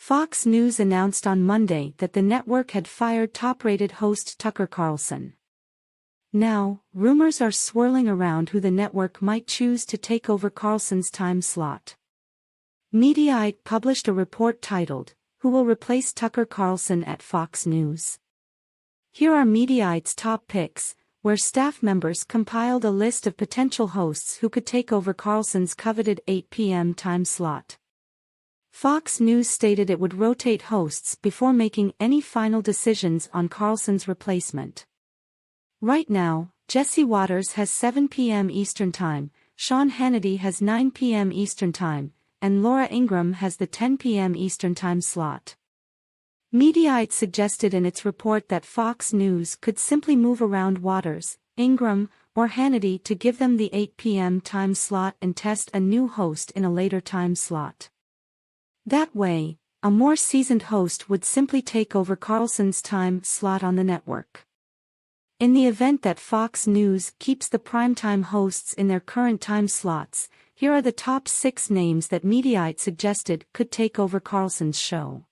Fox News announced on Monday that the network had fired top-rated host Tucker Carlson. Now, rumors are swirling around who the network might choose to take over Carlson's time slot. Mediaite published a report titled, "Who Will Replace Tucker Carlson at Fox News?" Here are Mediaite's top picks, where staff members compiled a list of potential hosts who could take over Carlson's coveted 8 p.m. time slot. Fox News stated it would rotate hosts before making any final decisions on Carlson's replacement. Right now, Jesse Waters has 7 p.m. Eastern Time, Sean Hannity has 9 p.m. Eastern Time, and Laura Ingraham has the 10 p.m. Eastern Time slot. Mediaite suggested in its report that Fox News could simply move around Waters, Ingraham, or Hannity to give them the 8 p.m. time slot and test a new host in a later time slot. That way, a more seasoned host would simply take over Carlson's time slot on the network. In the event that Fox News keeps the primetime hosts in their current time slots, here are the top 6 names that Mediaite suggested could take over Carlson's show.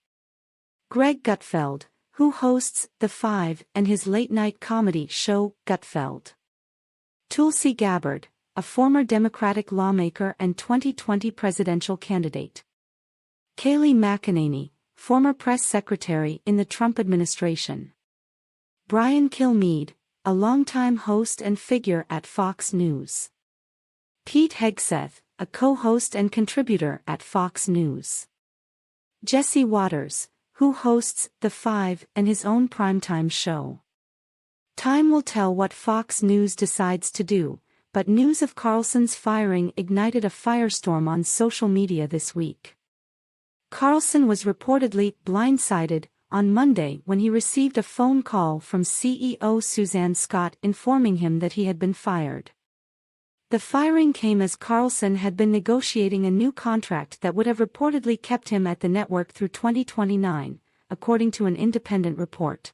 Greg Gutfeld, who hosts The Five and his late-night comedy show, Gutfeld. Tulsi Gabbard, a former Democratic lawmaker and 2020 presidential candidate. Kayleigh McEnany, former press secretary in the Trump administration. Brian Kilmeade, a longtime host and figure at Fox News. Pete Hegseth, a co-host and contributor at Fox News. Jesse Waters, who hosts The Five and his own primetime show. Time will tell what Fox News decides to do, but news of Carlson's firing ignited a firestorm on social media this week. Carlson was reportedly blindsided on Monday when he received a phone call from CEO Suzanne Scott informing him that he had been fired. The firing came as Carlson had been negotiating a new contract that would have reportedly kept him at the network through 2029, according to an independent report.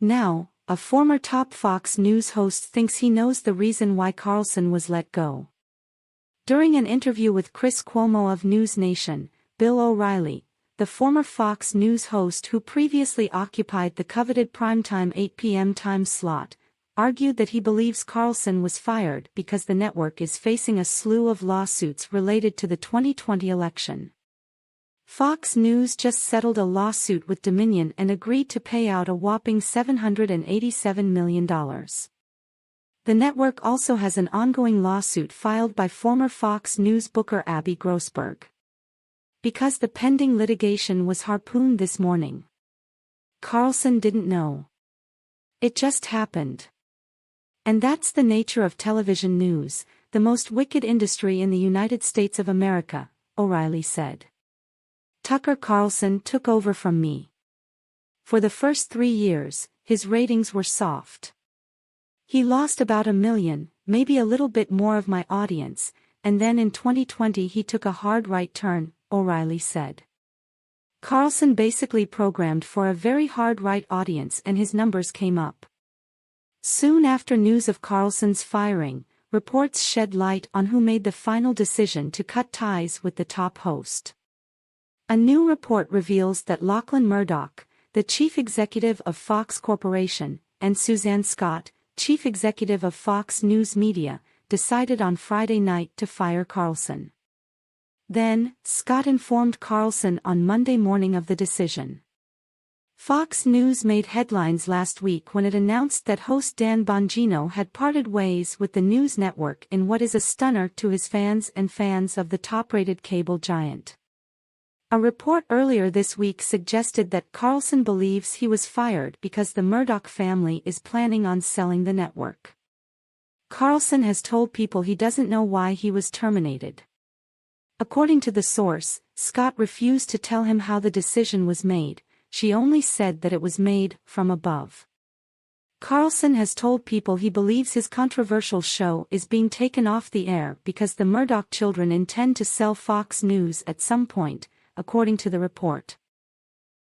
Now, a former top Fox News host thinks he knows the reason why Carlson was let go. During an interview with Chris Cuomo of News Nation, Bill O'Reilly, the former Fox News host who previously occupied the coveted primetime 8 p.m. time slot, argued that he believes Carlson was fired because the network is facing a slew of lawsuits related to the 2020 election. Fox News just settled a lawsuit with Dominion and agreed to pay out a whopping $787 million. The network also has an ongoing lawsuit filed by former Fox News booker Abby Grossberg. Because the pending litigation was harpooned this morning. Carlson didn't know. It just happened. And that's the nature of television news, the most wicked industry in the United States of America, O'Reilly said. Tucker Carlson took over from me. For the first 3 years, his ratings were soft. He lost about 1 million, maybe a little bit more of my audience, and then in 2020 he took a hard right turn, O'Reilly said. Carlson basically programmed for a very hard right audience and his numbers came up. Soon after news of Carlson's firing, reports shed light on who made the final decision to cut ties with the top host. A new report reveals that Lachlan Murdoch, the chief executive of Fox Corporation, and Suzanne Scott, chief executive of Fox News Media, decided on Friday night to fire Carlson. Then, Scott informed Carlson on Monday morning of the decision. Fox News made headlines last week when it announced that host Dan Bongino had parted ways with the news network in what is a stunner to his fans and fans of the top-rated cable giant. A report earlier this week suggested that Carlson believes he was fired because the Murdoch family is planning on selling the network. Carlson has told people he doesn't know why he was terminated. According to the source, Scott refused to tell him how the decision was made, she only said that it was made from above. Carlson has told people he believes his controversial show is being taken off the air because the Murdoch children intend to sell Fox News at some point, according to the report.